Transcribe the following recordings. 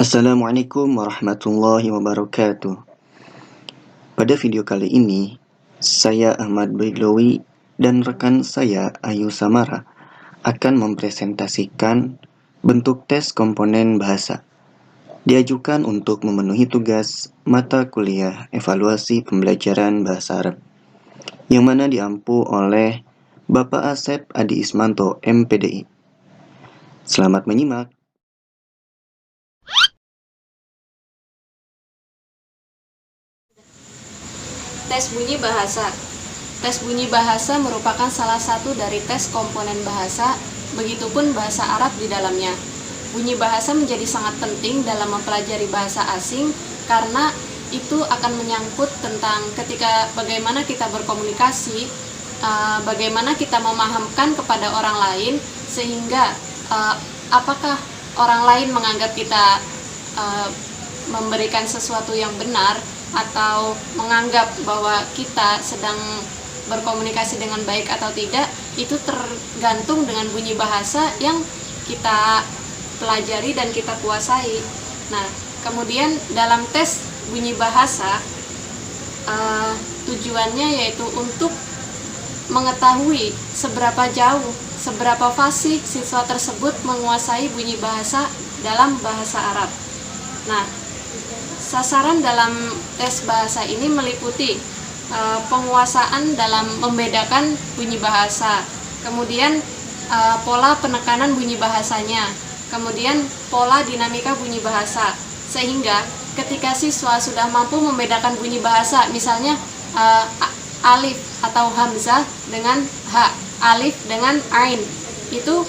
Assalamualaikum warahmatullahi wabarakatuh. Pada video kali ini, saya Ahmad Baiglawi dan rekan saya Ayu Samara akan mempresentasikan bentuk tes komponen bahasa. Diajukan untuk memenuhi tugas mata kuliah evaluasi pembelajaran bahasa Arab, yang mana diampu oleh Bapak Asep Adi Ismanto, MPDI. Selamat menyimak. Tes bunyi bahasa. Tes bunyi bahasa merupakan salah satu dari tes komponen bahasa, begitupun bahasa Arab di dalamnya. Bunyi bahasa menjadi sangat penting dalam mempelajari bahasa asing karena itu akan menyangkut tentang ketika bagaimana kita berkomunikasi, bagaimana kita memahamkan kepada orang lain sehingga apakah orang lain menganggap kita memberikan sesuatu yang benar atau menganggap bahwa kita sedang berkomunikasi dengan baik atau tidak, itu tergantung dengan bunyi bahasa yang kita pelajari dan kita kuasai. Nah, kemudian dalam tes bunyi bahasa, tujuannya yaitu untuk mengetahui seberapa jauh, seberapa fasih siswa tersebut menguasai bunyi bahasa dalam bahasa Arab. Nah, sasaran dalam tes bahasa ini meliputi penguasaan dalam membedakan bunyi bahasa, kemudian pola penekanan bunyi bahasanya, kemudian pola dinamika bunyi bahasa, sehingga ketika siswa sudah mampu membedakan bunyi bahasa, misalnya alif atau hamzah dengan ha, alif dengan ain, itu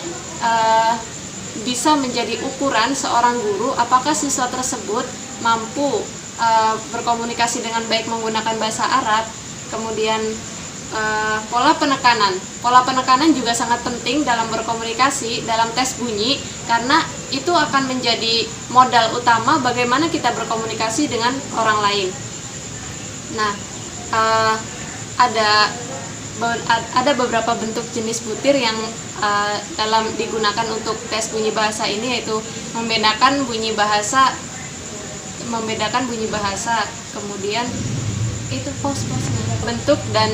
bisa menjadi ukuran seorang guru apakah siswa tersebut mampu berkomunikasi dengan baik menggunakan bahasa Arab. Kemudian pola penekanan juga sangat penting dalam berkomunikasi dalam tes bunyi, karena itu akan menjadi modal utama bagaimana kita berkomunikasi dengan orang lain. Nah, ada beberapa bentuk jenis butir yang dalam digunakan untuk tes bunyi bahasa ini, yaitu membedakan bunyi bahasa, kemudian itu bentuk dan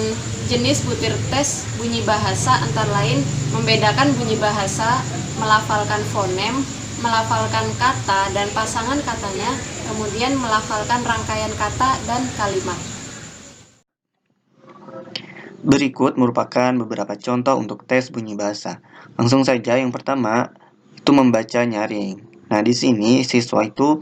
jenis butir tes bunyi bahasa antara lain membedakan bunyi bahasa, melafalkan fonem, melafalkan kata dan pasangan katanya, kemudian melafalkan rangkaian kata dan kalimat. Berikut merupakan beberapa contoh untuk tes bunyi bahasa. Langsung saja, yang pertama itu membaca nyaring. Nah, di sini siswa itu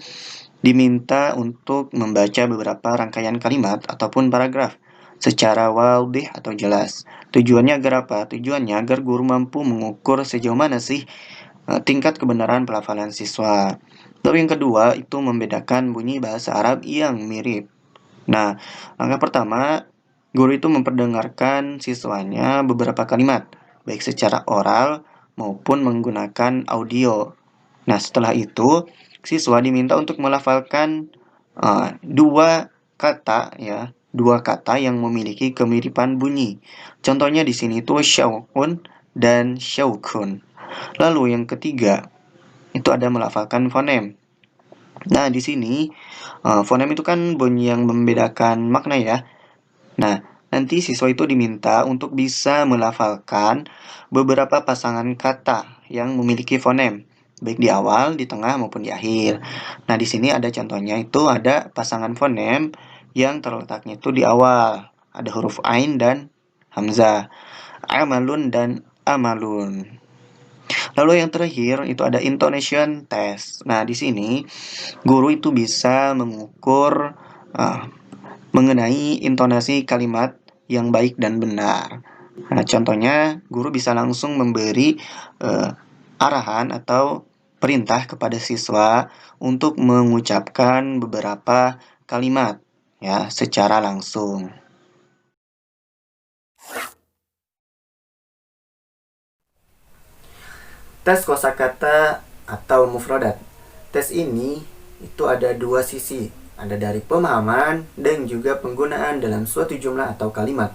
diminta untuk membaca beberapa rangkaian kalimat ataupun paragraf secara wadih atau jelas. Tujuannya agar apa? Tujuannya agar guru mampu mengukur sejauh mana sih tingkat kebenaran pelafalan siswa. Lalu yang kedua itu membedakan bunyi bahasa Arab yang mirip. Nah, langkah pertama, guru itu memperdengarkan siswanya beberapa kalimat, baik secara oral maupun menggunakan audio. Nah, setelah itu siswa diminta untuk melafalkan dua kata yang memiliki kemiripan bunyi. Contohnya di sini itu syauqun dan syaukun. Lalu yang ketiga itu ada melafalkan fonem. Nah, di sini fonem itu kan bunyi yang membedakan makna ya. Nah, nanti siswa itu diminta untuk bisa melafalkan beberapa pasangan kata yang memiliki fonem, baik di awal, di tengah, maupun di akhir. Nah, di sini ada contohnya, itu ada pasangan fonem yang terletaknya itu di awal. Ada huruf ain dan hamzah, amalun dan amalun. Lalu yang terakhir itu ada intonation test. Nah, di sini guru itu bisa mengukur mengenai intonasi kalimat yang baik dan benar. Nah, contohnya guru bisa langsung memberi arahan atau perintah kepada siswa untuk mengucapkan beberapa kalimat ya secara langsung. Tes kosakata atau mufradat. Tes ini itu ada dua sisi, ada dari pemahaman dan juga penggunaan dalam suatu jumlah atau kalimat.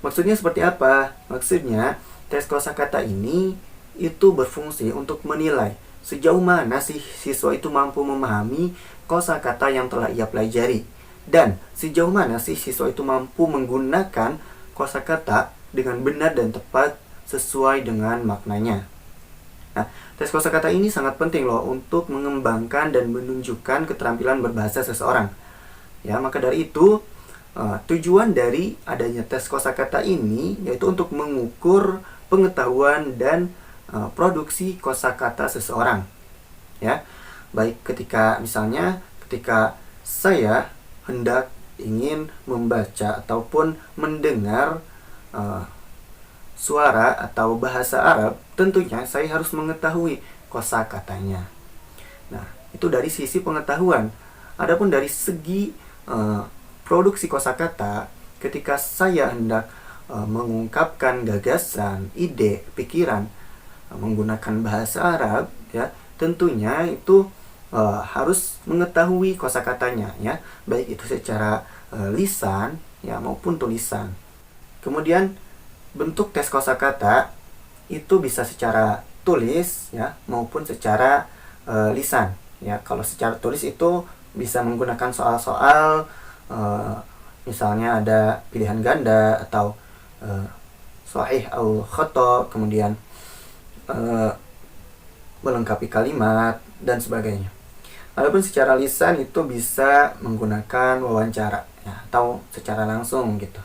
Maksudnya seperti apa? Maksudnya tes kosakata ini itu berfungsi untuk menilai sejauh mana sih siswa itu mampu memahami kosakata yang telah ia pelajari, dan sejauh mana sih siswa itu mampu menggunakan kosakata dengan benar dan tepat sesuai dengan maknanya. Nah, tes kosakata ini sangat penting loh untuk mengembangkan dan menunjukkan keterampilan berbahasa seseorang. Ya, maka dari itu tujuan dari adanya tes kosakata ini yaitu untuk mengukur pengetahuan dan produksi kosakata seseorang. Ya, baik ketika saya hendak ingin membaca ataupun mendengar suara atau bahasa Arab, tentunya saya harus mengetahui kosakatanya. Nah, itu dari sisi pengetahuan. Adapun dari segi produksi kosakata, ketika saya hendak mengungkapkan gagasan, ide, pikiran menggunakan bahasa Arab, ya, tentunya itu harus mengetahui kosakatanya, ya, baik itu secara lisan, ya, maupun tulisan. Kemudian bentuk tes kosakata itu bisa secara tulis, ya, maupun secara lisan. Ya, kalau secara tulis itu bisa menggunakan soal-soal, misalnya ada pilihan ganda atau sahih atau khata, kemudian melengkapi kalimat dan sebagainya. Adapun secara lisan itu bisa menggunakan wawancara, ya, atau secara langsung gitu.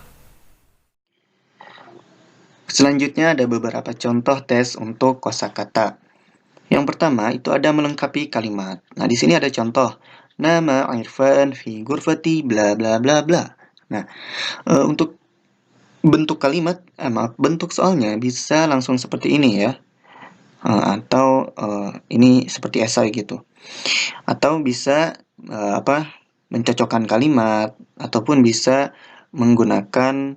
Selanjutnya ada beberapa contoh tes untuk kosakata. Yang pertama itu ada melengkapi kalimat. Nah, di sini ada contoh. Nama Irfan fi ghurfati bla bla bla bla. Nah, untuk bentuk kalimat, bentuk soalnya bisa langsung seperti ini ya. Atau ini seperti esai gitu. Atau bisa mencocokkan kalimat ataupun bisa menggunakan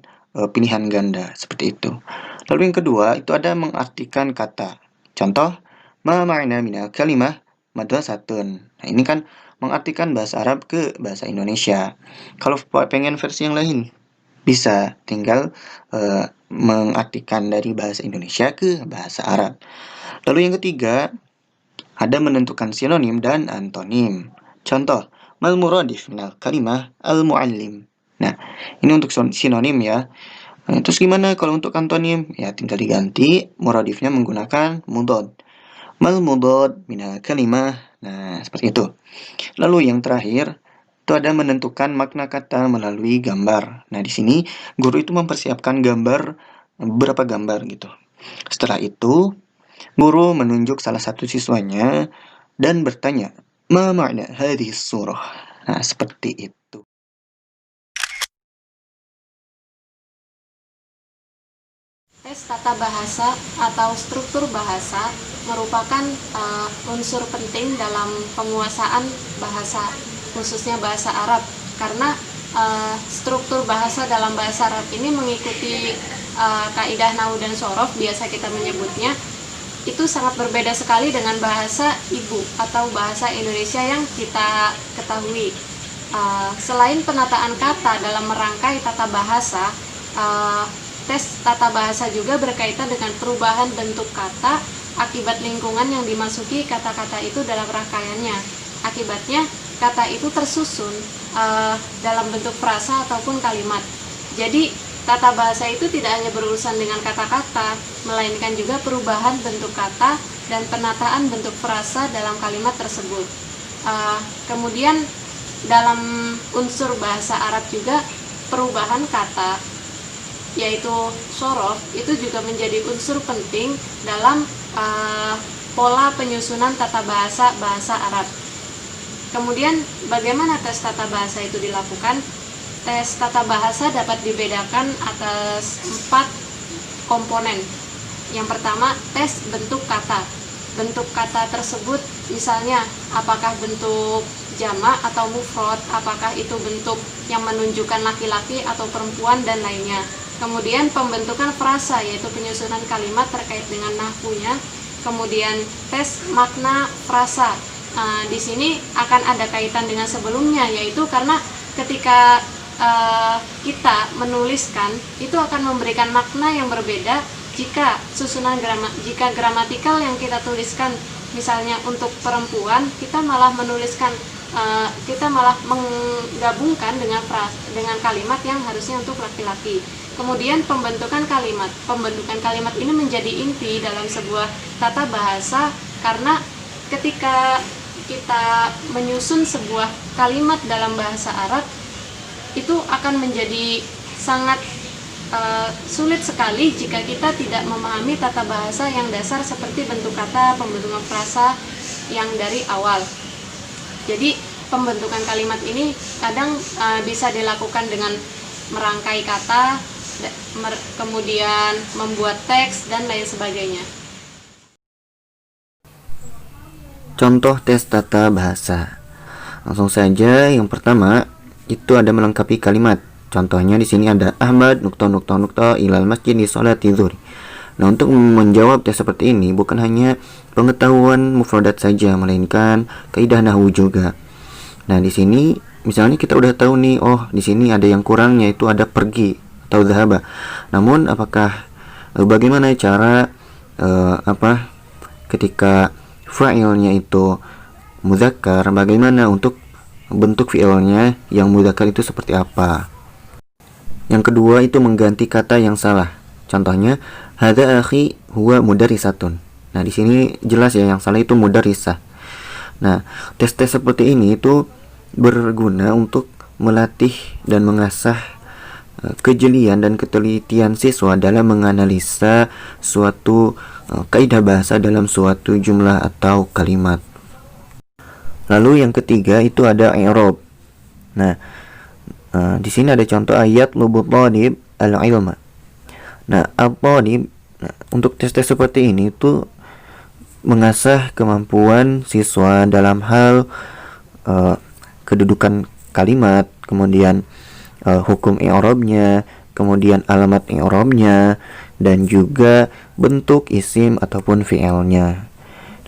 pilihan ganda seperti itu. Lalu yang kedua itu ada mengartikan kata. Contoh, ma ma'na minal kalimah madrasatun. Nah, ini kan mengartikan bahasa Arab ke bahasa Indonesia. Kalau pengen versi yang lain, bisa tinggal mengartikan dari bahasa Indonesia ke bahasa Arab. Lalu yang ketiga, ada menentukan sinonim dan antonim. Contoh, mal muradif minal kalimah al-muallim. Nah, ini untuk sinonim ya. Terus gimana kalau untuk antonim? Ya, tinggal diganti muradifnya menggunakan mudhad. Mal mudhad minal kalimah. Nah, seperti itu. Lalu yang terakhir, itu ada menentukan makna kata melalui gambar. Nah, di sini guru itu mempersiapkan beberapa gambar gitu. Setelah itu, guru menunjuk salah satu siswanya dan bertanya, ma ma'na hadhihi surah? Nah, seperti itu. Tes tata bahasa atau struktur bahasa merupakan unsur penting dalam penguasaan bahasa, khususnya bahasa Arab, karena struktur bahasa dalam bahasa Arab ini mengikuti kaidah nahwu dan shorof, biasa kita menyebutnya, itu sangat berbeda sekali dengan bahasa ibu atau bahasa Indonesia yang kita ketahui. Selain penataan kata dalam merangkai tata bahasa, tes tata bahasa juga berkaitan dengan perubahan bentuk kata akibat lingkungan yang dimasuki kata-kata itu dalam rangkaiannya. Akibatnya, kata itu tersusun dalam bentuk frasa ataupun kalimat. Jadi, tata bahasa itu tidak hanya berurusan dengan kata-kata, melainkan juga perubahan bentuk kata dan penataan bentuk frasa dalam kalimat tersebut. Kemudian, dalam unsur bahasa Arab juga, perubahan kata yaitu shorof itu juga menjadi unsur penting dalam pola penyusunan tata bahasa Arab. Kemudian bagaimana tes tata bahasa itu dilakukan? Tes tata bahasa dapat dibedakan atas 4 komponen. Yang pertama, tes bentuk kata. Bentuk kata tersebut misalnya apakah bentuk jamak atau mufrad, apakah itu bentuk yang menunjukkan laki-laki atau perempuan dan lainnya. Kemudian pembentukan frasa, yaitu penyusunan kalimat terkait dengan nahwunya. Kemudian tes makna frasa. Di sini akan ada kaitan dengan sebelumnya, yaitu karena ketika kita menuliskan itu akan memberikan makna yang berbeda jika gramatikal yang kita tuliskan misalnya untuk perempuan kita malah menuliskan kita malah menggabungkan dengan kalimat yang harusnya untuk laki-laki. Kemudian pembentukan kalimat ini menjadi inti dalam sebuah tata bahasa, karena ketika kita menyusun sebuah kalimat dalam bahasa Arab itu akan menjadi sangat sulit sekali jika kita tidak memahami tata bahasa yang dasar seperti bentuk kata, pembentukan frasa yang dari awal. Jadi pembentukan kalimat ini kadang bisa dilakukan dengan merangkai kata, kemudian membuat teks dan lain sebagainya. Contoh tes tata bahasa. Langsung saja, yang pertama itu ada melengkapi kalimat. Contohnya di sini ada Ahmad nukta ilal masjid di sholati zuhri. Nah, untuk menjawab tes seperti ini bukan hanya pengetahuan mufradat saja, melainkan kaidah nahwu juga. Nah, di sini misalnya kita udah tahu nih, oh di sini ada yang kurang, yaitu ada pergi atau dhahaba. Namun apakah bagaimana cara ketika fa'ilnya itu mudzakkar, bagaimana untuk bentuk fi'ilnya yang mudzakkar itu seperti apa? Yang kedua itu mengganti kata yang salah. Contohnya hadza akhi huwa mudarrisatun. Nah, di sini jelas ya yang salah itu mudarrisah. Nah, tes-tes seperti ini itu berguna untuk melatih dan mengasah kejelian dan ketelitian siswa dalam menganalisa suatu kaidah bahasa dalam suatu jumlah atau kalimat. Lalu yang ketiga itu ada i'rab. Nah, di sini ada contoh ayat lubu talib al-ilma. Nah, al-talib, untuk tes-tes seperti ini itu mengasah kemampuan siswa dalam hal kedudukan kalimat, kemudian hukum i'rabnya, kemudian alamat i'rabnya, dan juga bentuk isim ataupun fi'ilnya.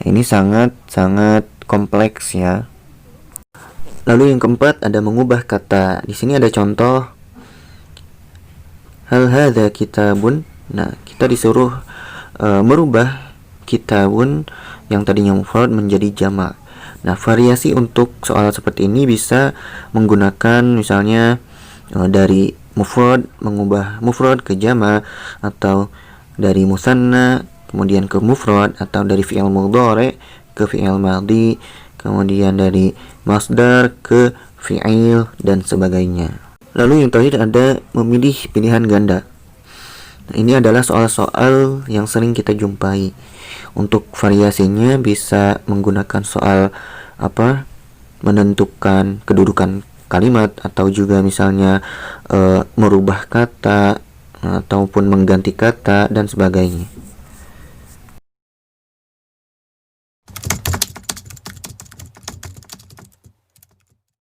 Nah, ini sangat kompleks ya. Lalu yang keempat ada mengubah kata. Di sini ada contoh hal hadza kitabun. Nah, kita disuruh merubah kitabun yang tadinya mufrad menjadi jamak. Nah, variasi untuk soal seperti ini bisa menggunakan misalnya dari mufrad mengubah mufrad ke jamak, atau dari musanna kemudian ke mufrad, atau dari fi'il mudhari ke fi'il madhi, kemudian dari masdar ke fi'il dan sebagainya. Lalu yang terakhir ada memilih pilihan ganda. Nah, ini adalah soal-soal yang sering kita jumpai. Untuk variasinya bisa menggunakan soal menentukan kedudukan kalimat, atau juga misalnya merubah kata ataupun mengganti kata dan sebagainya.